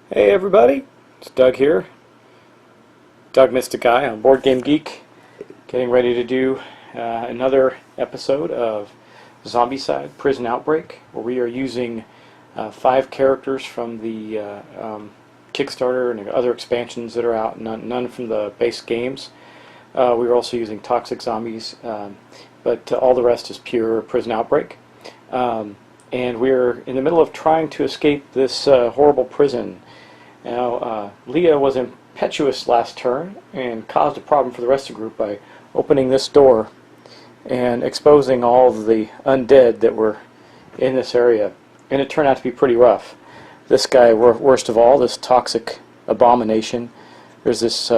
Hey everybody, it's Doug here. Doug Mystic Guy on Board Game Geek, getting ready to do another episode of Zombicide Prison Outbreak, where we are using 5 characters from the Kickstarter and other expansions that are out, none from the base games. We're also using Toxic Zombies, but all the rest is pure Prison Outbreak. And we're in the middle of trying to escape this horrible prison. Now, Leah was impetuous last turn and caused a problem for the rest of the group by opening this door and exposing all of the undead that were in this area. And it turned out to be pretty rough. This guy, worst of all, this toxic abomination. There's this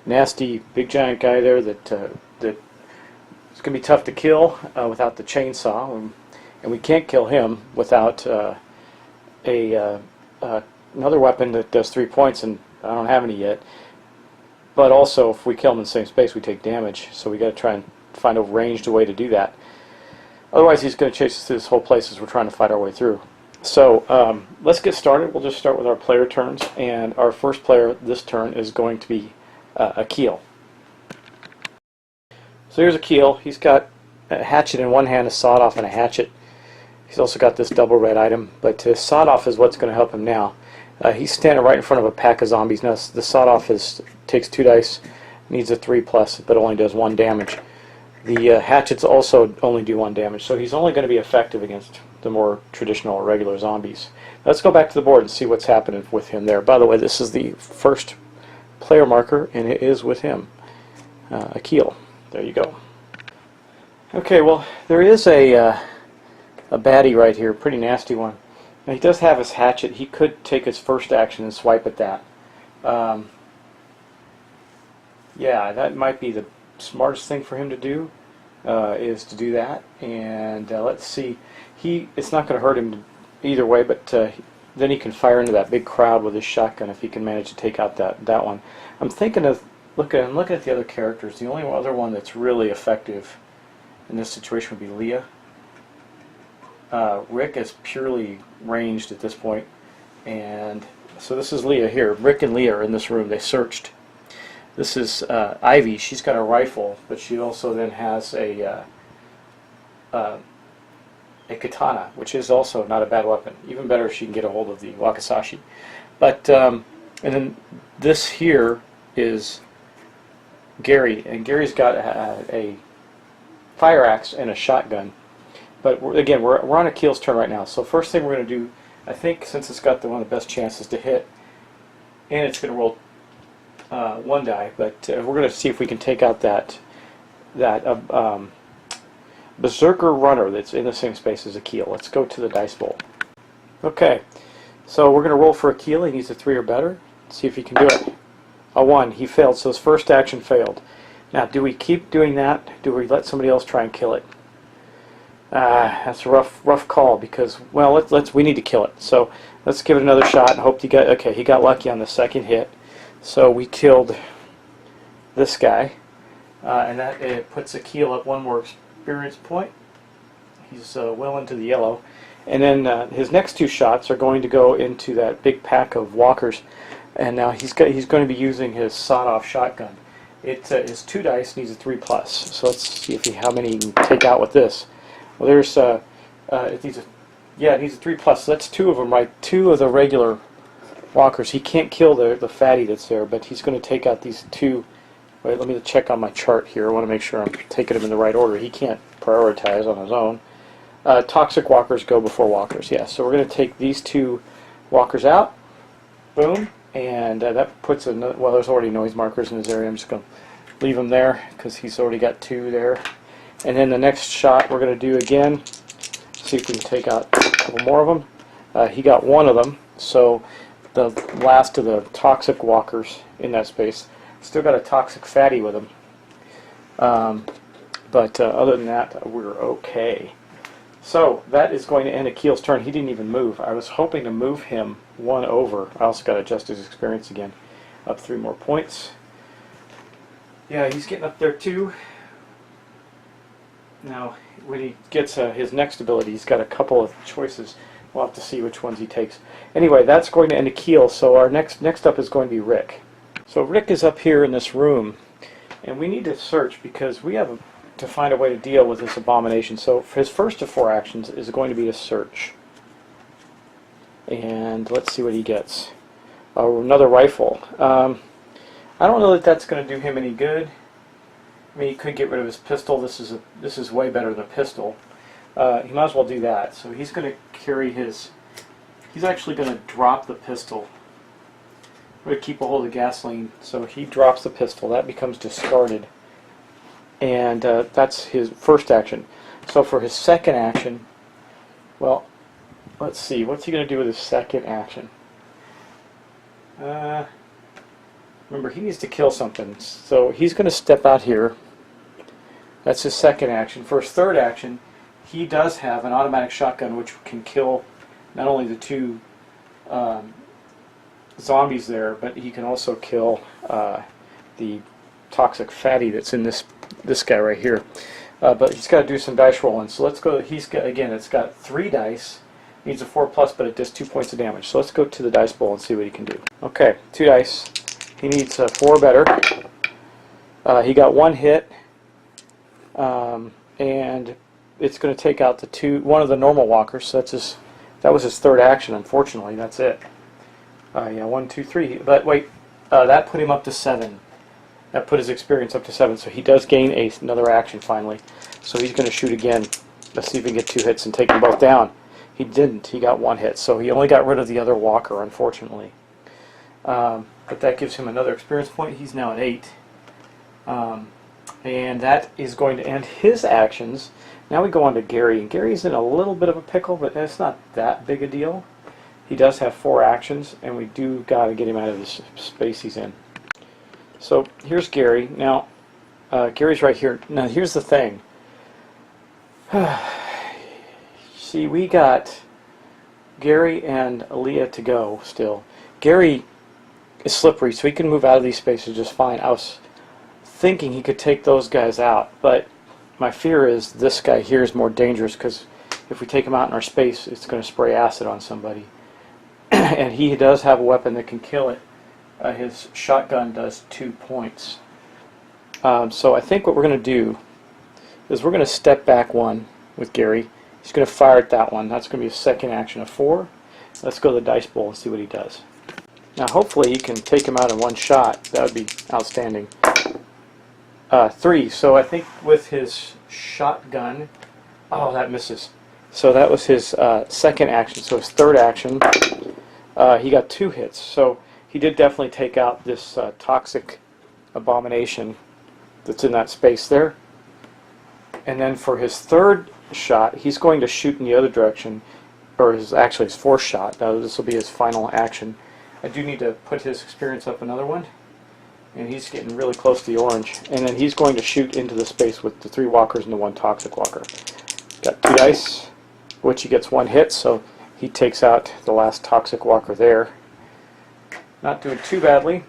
nasty big giant guy there that it's going to be tough to kill without the chainsaw. And we can't kill him without another weapon that does 3 points, and I don't have any yet. But also, if we kill him in the same space, we take damage. So we got to try and find a ranged way to do that. Otherwise, he's going to chase us through this whole place as we're trying to fight our way through. So let's get started. We'll just start with our player turns, and our first player this turn is going to be Akil. So here's Akil. He's got a hatchet in one hand, a sawed off, and a hatchet. He's also got this double red item, but his sawed off is what's going to help him now. He's standing right in front of a pack of zombies. Now the sawed off takes 2 dice, needs a 3+, but only does 1 damage. The hatchets also only do 1 damage, so he's only going to be effective against the more traditional or regular zombies. Let's go back to the board and see what's happening with him there. By the way, this is the first player marker, and it is with him, Akil. There you go. Okay, well, there is a baddie right here, pretty nasty one. Now, he does have his hatchet. He could take his first action and swipe at that. Yeah, that might be the smartest thing for him to do, is to do that. And let's see. It's not going to hurt him either way, but then he can fire into that big crowd with his shotgun if he can manage to take out that one. I'm thinking of I'm looking at the other characters. The only other one that's really effective in this situation would be Leah. Rick is purely ranged at this point, and so this is Leah here. Rick and Leah are in this room. They searched. This is Ivy. She's got a rifle, but she also then has a katana, which is also not a bad weapon. Even better if she can get a hold of the wakizashi. But and then this here is Gary, and Gary's got a fire axe and a shotgun. But again, we're on Akil's turn right now. So first thing we're going to do, I think, since it's got one of the best chances to hit, and it's going to roll 1 die, but we're going to see if we can take out that Berserker Runner that's in the same space as Akil. Let's go to the dice bowl. Okay, so we're going to roll for Akil. He needs a 3 or better. Let's see if he can do it. A 1. He failed, so his first action failed. Now, do we keep doing that? Do we let somebody else try and kill it? That's a rough call because, well, we need to kill it. So let's give it another shot and hope he got lucky on the second hit. So we killed this guy, and it puts Akil at 1 more experience point. He's well into the yellow, and then his next 2 shots are going to go into that big pack of walkers, and now he's going to be using his sawed-off shotgun. It is 2 dice, needs a 3+. So let's see how many he can take out with this. Well, there's it needs a 3+. So that's 2 of them, right? 2 of the regular walkers. He can't kill the fatty that's there, but he's going to take out these 2. Wait, let me check on my chart here. I want to make sure I'm taking them in the right order. He can't prioritize on his own. Toxic walkers go before walkers. Yeah, so we're going to take these 2 walkers out. Boom, and that puts well, there's already noise markers in his area. I'm just going to leave him there because he's already got 2 there. And then the next shot we're going to do again, see if we can take out a couple more of them. He got 1 of them, so the last of the toxic walkers in that space. Still got a toxic fatty with him. But other than that, we're okay. So that is going to end Akil's turn. He didn't even move. I was hoping to move him 1 over. I also got to adjust his experience again. Up 3 more points. Yeah, he's getting up there too. Now, when he gets his next ability, he's got a couple of choices. We'll have to see which ones he takes. Anyway, that's going to end a keel, so our next up is going to be Rick. So Rick is up here in this room, and we need to search because we have to find a way to deal with this abomination. So his first of 4 actions is going to be to search. And let's see what he gets. Oh, another rifle. I don't know that that's going to do him any good. I mean, he could get rid of his pistol. This is way better than a pistol. He might as well do that. So he's going to carry his... He's actually going to drop the pistol. We're going to keep a hold of gasoline. So he drops the pistol. That becomes discarded. And that's his first action. So for his second action, well, let's see. What's he going to do with his second action? Remember, he needs to kill something. So he's going to step out here. That's his second action. For his third action, he does have an automatic shotgun which can kill not only the 2 zombies there, but he can also kill the toxic fatty that's in this guy right here. But he's got to do some dice rolling. So let's go. Again, it's got 3 dice. Needs a 4+, but it does 2 points of damage. So let's go to the dice bowl and see what he can do. Okay, 2 dice. He needs 4 better. He got 1 hit, and it's going to take out one of the normal walkers. So that was his third action. Unfortunately, that's it. Yeah, 1, 2, 3. But wait, that put him up to 7. That put his experience up to 7. So he does gain another action finally. So he's going to shoot again. Let's see if he can get 2 hits and take them both down. He didn't. He got 1 hit. So he only got rid of the other walker, unfortunately. But that gives him another experience point. He's now at 8. And that is going to end his actions. Now we go on to Gary. And Gary's in a little bit of a pickle, but it's not that big a deal. He does have 4 actions, and we do got to get him out of this space he's in. So here's Gary. Now, Gary's right here. Now here's the thing. See, we got Gary and Aaliyah to go still. Gary is slippery, so he can move out of these spaces just fine. I was thinking he could take those guys out, but my fear is this guy here is more dangerous because if we take him out in our space, it's going to spray acid on somebody. And he does have a weapon that can kill it. His shotgun does 2 points. So I think what we're going to do is we're going to step back 1 with Gary. He's going to fire at that one. That's going to be a second action of 4. Let's go to the dice bowl and see what he does. Now hopefully he can take him out in 1 shot. That would be outstanding. 3. So I think with his shotgun... Oh, that misses. So that was his second action. So his third action, he got 2 hits. So he did definitely take out this toxic abomination that's in that space there. And then for his third shot, he's going to shoot in the other direction, or actually his 4th shot. Now this will be his final action. I do need to put his experience up another one, and he's getting really close to the orange. And then he's going to shoot into the space with the 3 walkers and the 1 toxic walker. Got 2 dice, which he gets 1 hit, so he takes out the last toxic walker there. Not doing too badly.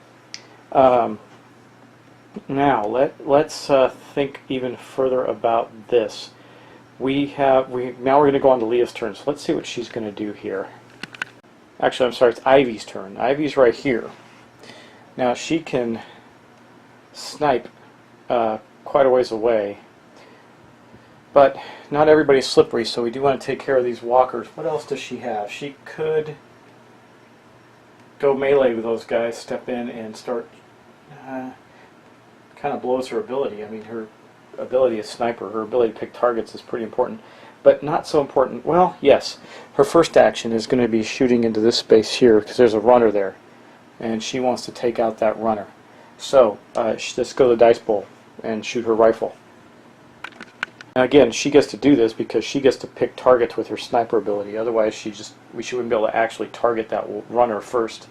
Now let's think even further about this. Now we're going to go on to Leah's turn. So let's see what she's going to do here. Actually, I'm sorry, it's Ivy's turn. Ivy's right here. Now she can snipe quite a ways away, but not everybody's slippery, so we do want to take care of these walkers. What else does she have? She could go melee with those guys, step in and start. Kind of blows her ability. I mean, her ability as sniper, her ability to pick targets is pretty important, but not so important. Well, yes, her first action is going to be shooting into this space here because there's a runner there, and she wants to take out that runner. So let's go to the dice bowl and shoot her rifle. Now again, she gets to do this because she gets to pick targets with her sniper ability. Otherwise, we wouldn't be able to actually target that runner first.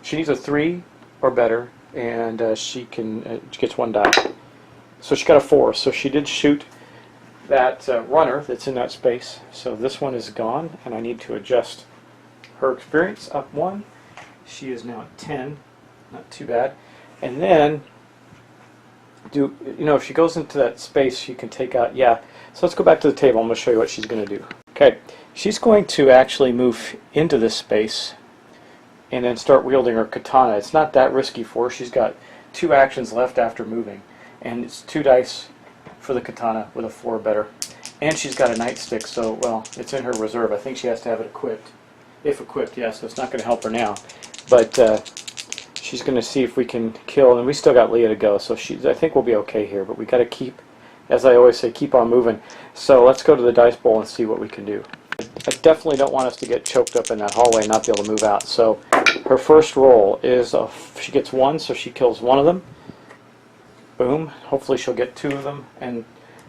She needs a 3 or better, and she gets 1 die. So she got a 4. So she did shoot that runner that's in that space. So this one is gone, and I need to adjust her experience up 1. She is now at 10. Not too bad. And then, if she goes into that space, she can take out, yeah. So let's go back to the table. I'm going to show you what she's going to do. Okay, She's going to actually move into this space and then start wielding her katana. It's not that risky for her. She's got 2 actions left after moving, and it's 2 dice for the katana with a 4 or better. And she's got a nightstick, so, well, it's in her reserve. I think she has to have it equipped. If equipped, yeah, so it's not going to help her now. But she's going to see if we can kill, and we still got Leah to go, so I think we'll be okay here. But we got to keep, as I always say, keep on moving. So let's go to the dice bowl and see what we can do. I definitely don't want us to get choked up in that hallway and not be able to move out. So her first roll is, she gets 1, so she kills 1 of them. Boom. Hopefully she'll get 2 of them and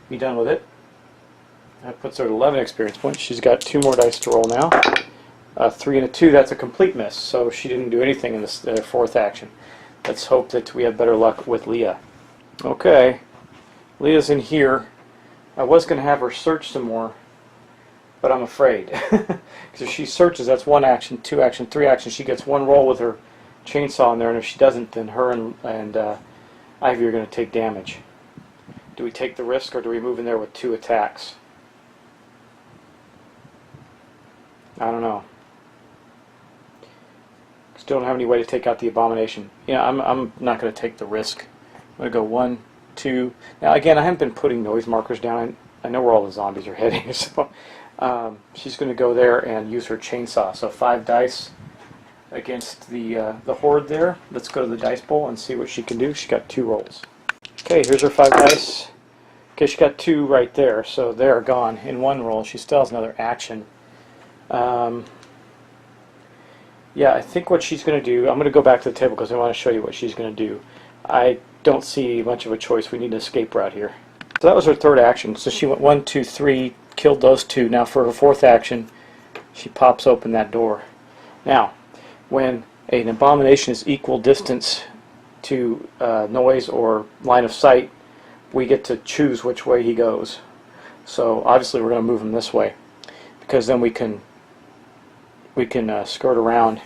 be done with it. That puts her at 11 experience points. She's got 2 more dice to roll now. 3 and a 2, that's a complete miss, so she didn't do anything in this 4th action. Let's hope that we have better luck with Leah. Okay, Leah's in here. I was going to have her search some more, but I'm afraid. Because if she searches, that's 1 action, 2 action, 3 action. She gets 1 roll with her chainsaw in there, and if she doesn't, then her and Ivy are going to take damage. Do we take the risk, or do we move in there with 2 attacks? I don't know. Still don't have any way to take out the abomination. Yeah, I'm not going to take the risk. I'm going to go 1, 2. Now again, I haven't been putting noise markers down. I know where all the zombies are heading, so she's going to go there and use her chainsaw. So 5 dice against the Horde there. Let's go to the dice bowl and see what she can do. She got 2 rolls. Okay, here's her 5 dice. Okay, she got 2 right there, so they're gone in 1 roll. She still has another action. Yeah, I think what she's going to do, I'm going to go back to the table because I want to show you what she's going to do. I don't see much of a choice. We need an escape route here. So that was her 3rd action. So she went 1, 2, 3, killed those 2. Now for her 4th action, she pops open that door. Now, when an abomination is equal distance to noise or line of sight, we get to choose which way he goes. So obviously we're going to move him this way, because then we can skirt around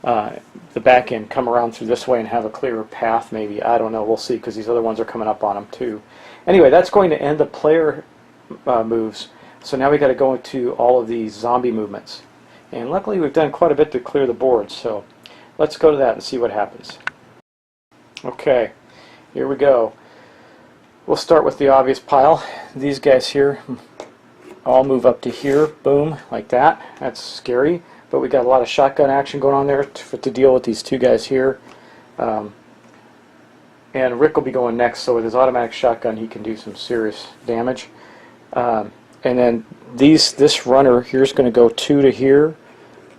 the back end, come around through this way and have a clearer path maybe. I don't know, we'll see, because these other ones are coming up on them too. Anyway, that's going to end the player moves. So now we got to go into all of these zombie movements. And luckily we've done quite a bit to clear the board, so let's go to that and see what happens. Okay, here we go. We'll start with the obvious pile. These guys here all move up to here, boom, like that. That's scary, but we got a lot of shotgun action going on there to deal with these 2 guys here. And Rick will be going next, so with his automatic shotgun he can do some serious damage. And then this runner here is going to go 2 to here.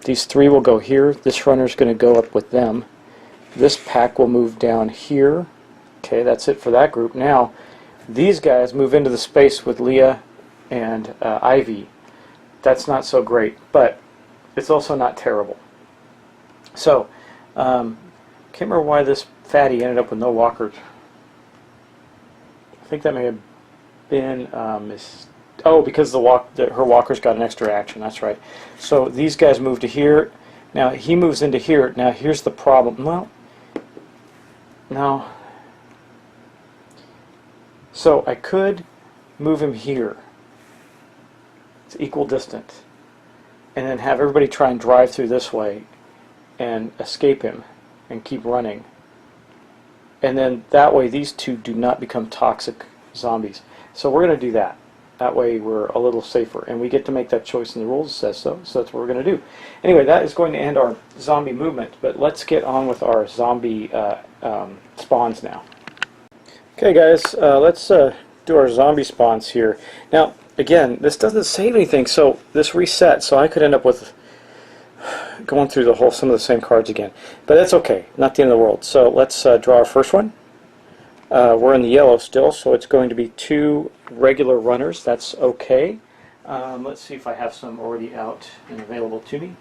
These 3 will go here. This runner is going to go up with them. This pack will move down here. Okay, that's it for that group. Now, these guys move into the space with Leah and Ivy. That's not so great, but it's also not terrible. So, can't remember why this fatty ended up with no walkers. I think that may have been oh, because her walkers got an extra action. That's right. So these guys move to here. Now he moves into here. Now here's the problem. Well, no. So I could move him here. It's equal distance, and then have everybody try and drive through this way and escape him and keep running. And then that way these 2 do not become toxic zombies. So we're going to do that. That way we're a little safer, and we get to make that choice in the rules. It says so, so that's what we're going to do. Anyway, that is going to end our zombie movement, but let's get on with our zombie spawns now. Okay guys, let's do our zombie spawns here. Now again, this doesn't save anything, so this resets, so I could end up with going through some of the same cards again. But that's okay, not the end of the world. So let's draw our first one. We're in the yellow still, so it's going to be 2 regular runners. That's okay. Let's see if I have some already out and available to me.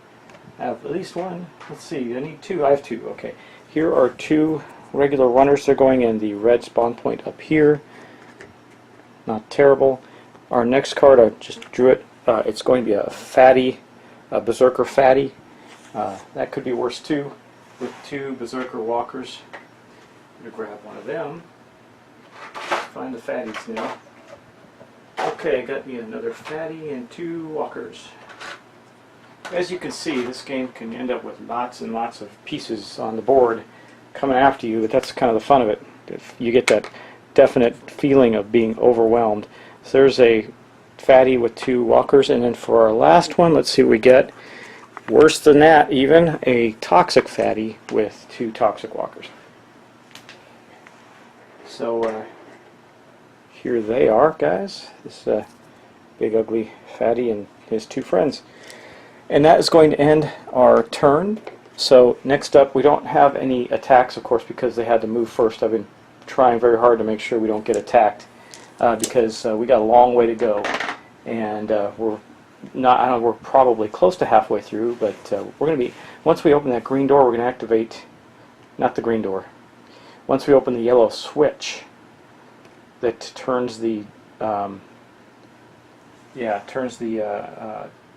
I have at least 1. Let's see, I need 2. I have 2. Okay. Here are 2 regular runners. They're going in the red spawn point up here. Not terrible. Our next card, I just drew it. It's going to be a fatty, a berserker fatty. That could be worse too, with 2 berserker walkers. I'm going to grab one of them. Find the fatties now. Okay, got me another fatty and 2 walkers. As you can see, this game can end up with lots and lots of pieces on the board coming after you, but that's kind of the fun of it. If you get that definite feeling of being overwhelmed. So there's a fatty with 2 walkers, and then for our last one, let's see what we get. Worse than that even, a toxic fatty with 2 toxic walkers. So here they are, guys. This big ugly fatty and his 2 friends. And that is going to end our turn. So next up, we don't have any attacks, of course, because they had to move first. I've been trying very hard to make sure we don't get attacked because we got a long way to go, and we're not. I don't know, we're probably close to halfway through, but we're going to be. Once we open that green door, we're going to activate. Not the green door. Once we open the yellow switch, that turns the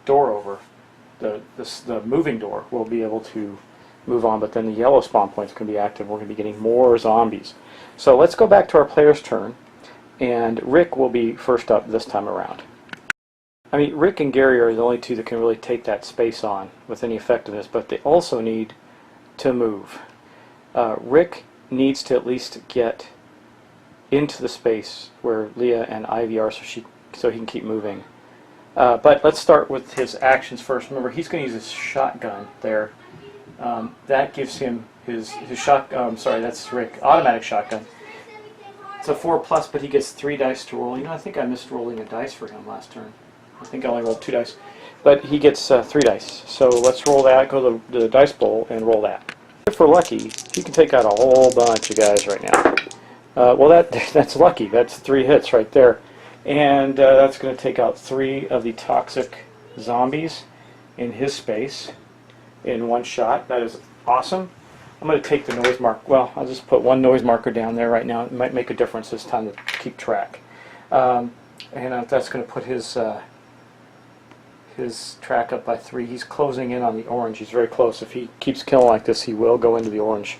door over. The moving door will be able to move on, but then the yellow spawn point's going to be active. We're going to be getting more zombies. So let's go back to our player's turn, and Rick will be first up this time around. I mean, Rick and Gary are the only 2 that can really take that space on with any effectiveness, but they also need to move. Rick needs to at least get into the space where Leah and Ivy are, so he can keep moving. But let's start with his actions first. Remember, he's going to use his shotgun there. That gives him his shot. Sorry, that's Rick. Automatic shotgun. It's a 4+, but he gets 3 dice to roll. You know, I think I missed rolling a dice for him last turn. I think I only rolled 2 dice, but he gets 3 dice. So let's roll that. Go to the dice bowl and roll that. If we're lucky, he can take out a whole bunch of guys right now. Well, that's lucky. That's 3 hits right there. And that's going to take out 3 of the toxic zombies in his space in one shot. That is awesome. I'm going to take the noise mark. Well, I'll just put 1 noise marker down there right now. It might make a difference this time to keep track. And that's going to put his track up by 3. He's closing in on the orange. He's very close. If he keeps killing like this, he will go into the orange.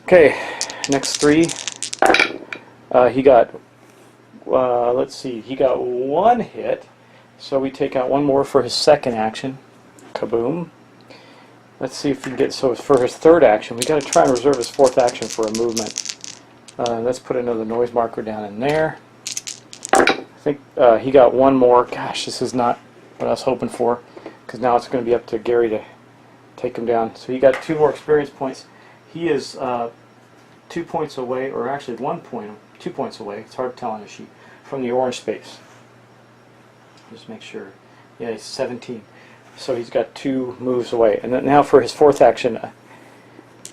Okay, next 3. He got. Let's see, he got 1 hit, so we take out 1 more for his second action. Kaboom. Let's see if we can get, so for his third action, we got to try and reserve his 4th action for a movement. Let's put another noise marker down in there. I think he got 1 more. Gosh, this is not what I was hoping for, because now it's going to be up to Gary to take him down. So he got 2 more experience points. He is 2 points away, or actually 2 points away, it's hard to tell on the sheet, from the orange space. Just make sure. Yeah, he's 17. So he's got 2 moves away. And then now for his 4th action, I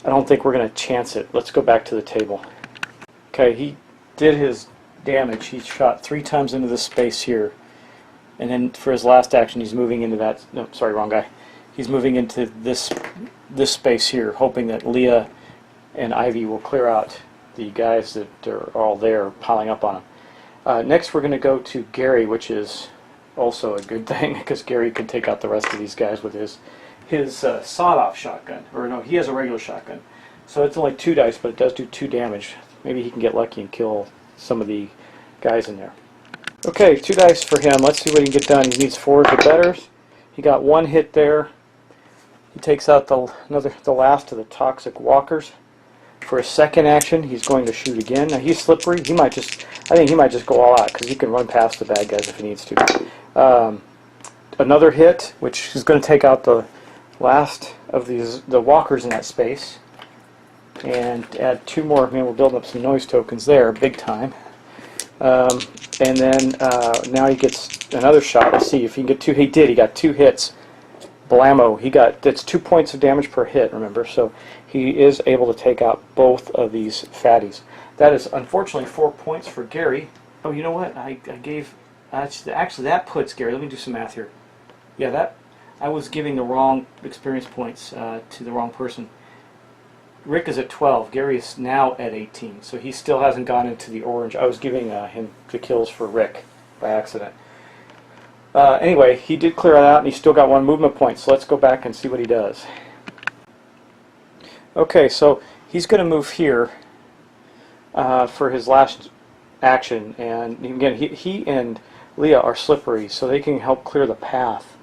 don't think we're going to chance it. Let's go back to the table. Okay, he did his damage. He shot 3 times into this space here. And then for his last action, he's moving into that... No, sorry, wrong guy. He's moving into this space here, hoping that Leah and Ivy will clear out the guys that are all there piling up on him. Next we're going to go to Gary, which is also a good thing because Gary can take out the rest of these guys with his sawed-off shotgun. Or no, he has a regular shotgun. So it's only 2 dice, but it does do 2 damage. Maybe he can get lucky and kill some of the guys in there. Okay, 2 dice for him. Let's see what he can get done. He needs 4 or better. He got 1 hit there. He takes out the last of the toxic walkers. For his second action, he's going to shoot again. Now he's slippery. I think he might just go all out because he can run past the bad guys if he needs to. Another hit, which is going to take out the last of the walkers in that space, and add 2 more. Man, we're building up some noise tokens there, big time. And then now he gets another shot. Let's see if he can get 2. He did. He got 2 hits. Blammo. That's 2 points of damage per hit. Remember, so he is able to take out both of these fatties. That is unfortunately 4 points for Gary. Oh, you know what? I gave. Actually, that puts Gary. Let me do some math here. Yeah, I was giving the wrong experience points to the wrong person. Rick is at 12. Gary is now at 18. So he still hasn't gone into the orange. I was giving him the kills for Rick by accident. Anyway, he did clear it out, and he still got 1 movement point. So let's go back and see what he does. Okay, so he's going to move here for his last action, and again, he and Leah are slippery, so they can help clear the path.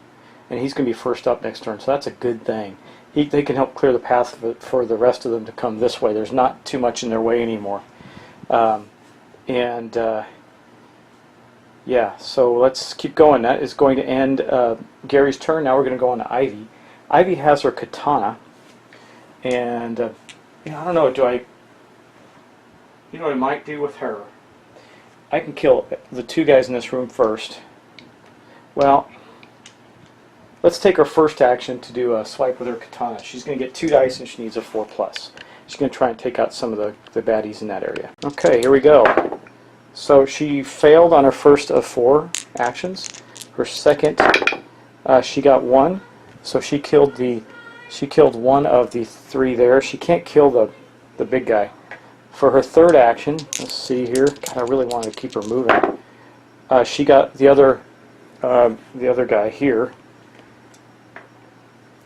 and he's going to be first up next turn, so that's a good thing. They can help clear the path for the rest of them to come this way. There's not too much in their way anymore. Yeah, so let's keep going. That is going to end Gary's turn. Now we're going to go on to Ivy. Ivy has her katana, and I don't know. You know what I might do with her? I can kill the two guys in this room first. Well, let's take her first action to do a swipe with her katana. She's going to get 2 dice, and she needs a 4+. She's going to try and take out some of the baddies in that area. Okay, here we go. So she failed on her first of 4 actions. Her second, she got 1, so she killed one of the 3 there. She can't kill the big guy. For her third action, let's see here. God, I really wanted to keep her moving. She got the other guy here.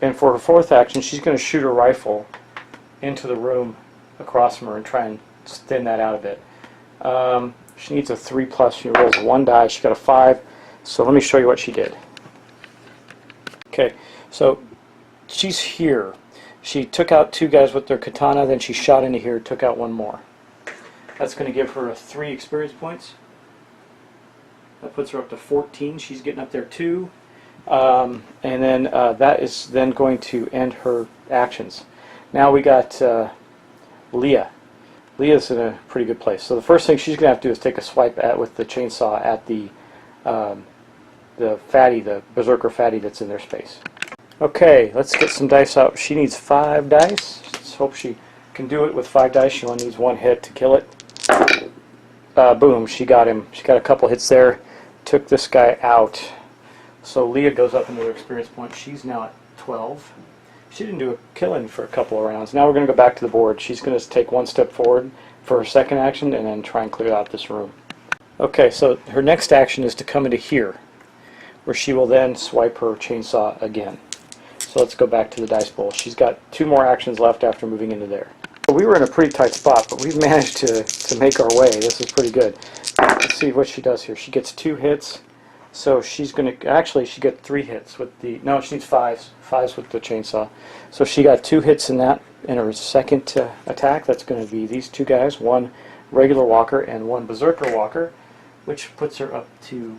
And for her fourth action, she's going to shoot her rifle into the room across from her and try and thin that out a bit. She needs a 3+. She rolls 1 die. She got a 5. So let me show you what she did. Okay, so she's here. She took out 2 guys with their katana, then she shot into here, took out 1 more. That's going to give her 3 experience points. That puts her up to 14. She's getting up there too. And then that is then going to end her actions. Now we got Leah. Leah's in a pretty good place. So the first thing she's going to have to do is take a swipe with the chainsaw at the fatty, the berserker fatty that's in their space. Okay, let's get some dice out. She needs 5 dice. Let's hope she can do it with 5 dice. She only needs 1 hit to kill it. Boom, she got him. She got a couple hits there. Took this guy out. So Leah goes up another experience point. She's now at 12. She didn't do a killing for a couple of rounds. Now we're going to go back to the board. She's going to take 1 step forward for her second action and then try and clear out this room. Okay, so her next action is to come into here, where she will then swipe her chainsaw again. So let's go back to the dice bowl. She's got 2 more actions left after moving into there. We were in a pretty tight spot, but we've managed to make our way. This is pretty good. Let's see what she does here. She gets 2 hits. So she's going to, actually she got 3 hits with the, no, she needs 5s with the chainsaw. So she got 2 hits in that, in her second attack. That's going to be these 2 guys, 1 regular walker and 1 berserker walker, which puts her up to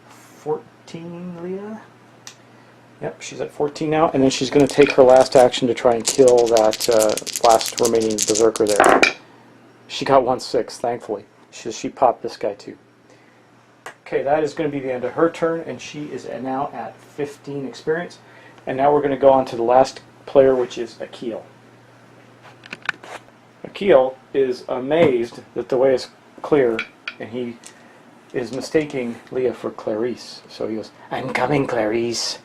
14, Leah? Yep, she's at 14 now, and then she's going to take her last action to try and kill that last remaining berserker there. She got 1/6, thankfully. She popped this guy too. Okay, that is going to be the end of her turn, and she is now at 15 experience. And now we're going to go on to the last player, which is Akil. Akil is amazed that the way is clear, and he is mistaking Leah for Clarice. So he goes, "I'm coming, Clarice,"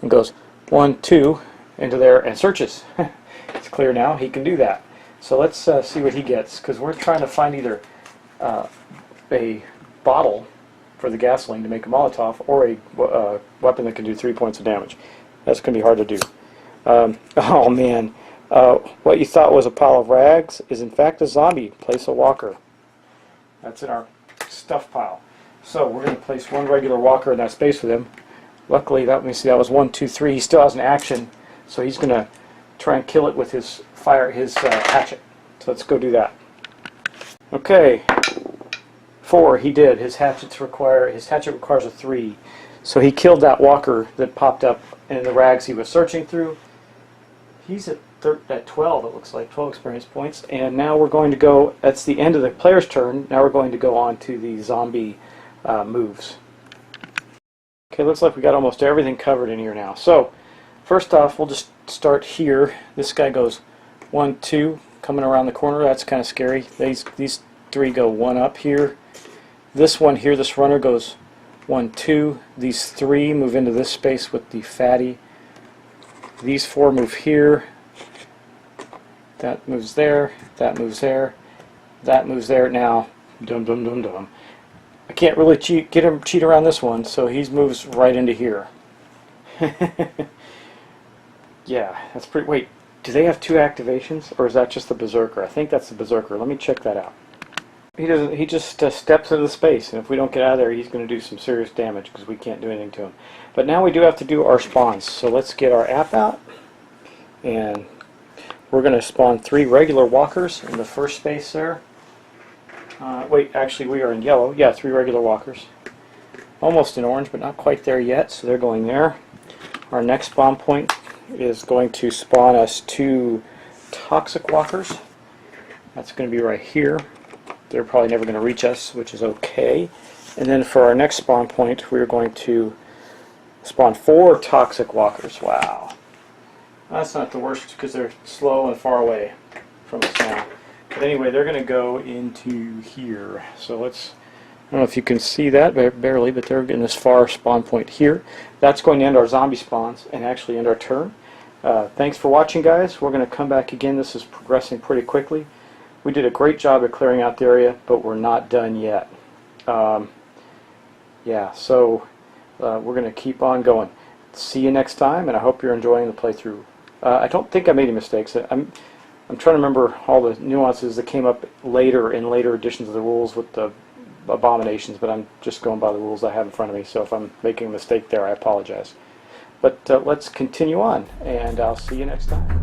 and goes 1, 2 into there and searches. It's clear now. He can do that. So let's see what he gets, because we're trying to find either a bottle for the gasoline to make a Molotov, or a weapon that can do 3 points of damage. That's going to be hard to do. Oh man, what you thought was a pile of rags is in fact a zombie. Place a walker. That's in our stuff pile. So we're going to place 1 regular walker in that space with him. Luckily, let me see, that was 1, 2, 3. He still has an action, so he's going to try and kill it with his hatchet. So let's go do that. Okay. 4, he did. His hatchet requires a 3. So he killed that walker that popped up in the rags he was searching through. He's at 12, it looks like, 12 experience points. And now we're going to go, that's the end of the player's turn. Now we're going to go on to the zombie moves. Okay, looks like we got almost everything covered in here now. So, first off, we'll just start here. This guy goes 1, 2, coming around the corner. That's kind of scary. These 3 go 1 up here. This one here, this runner goes 1, 2. These 3 move into this space with the fatty. These 4 move here. That moves there. That moves there. That moves there. Now, dum dum dum dum. I can't really get him cheat around this one, so he moves right into here. Yeah, that's pretty. Wait, do they have 2 activations, or is that just the berserker? I think that's the berserker. Let me check that out. He doesn't. He just steps into the space, and if we don't get out of there, he's going to do some serious damage because we can't do anything to him. But now we do have to do our spawns. So let's get our app out, and we're going to spawn 3 regular walkers in the first space there. Wait, actually we are in yellow. Yeah, 3 regular walkers. Almost in orange, but not quite there yet. So they're going there. Our next spawn point is going to spawn us 2 toxic walkers. That's going to be right here. They're probably never going to reach us, which is okay. And then for our next spawn point, we're going to spawn 4 toxic walkers. Wow. That's not the worst because they're slow and far away from us now. But anyway, they're going to go into here. So let's, I don't know if you can see that, barely, but they're in this far spawn point here. That's going to end our zombie spawns and actually end our turn. Thanks for watching, guys. We're going to come back again. This is progressing pretty quickly. We did a great job at clearing out the area, but we're not done yet. Yeah, so we're going to keep on going. See you next time, and I hope you're enjoying the playthrough. I don't think I made any mistakes. I'm trying to remember all the nuances that came up later in later editions of the rules with the abominations, but I'm just going by the rules I have in front of me, so if I'm making a mistake there, I apologize. But let's continue on, and I'll see you next time.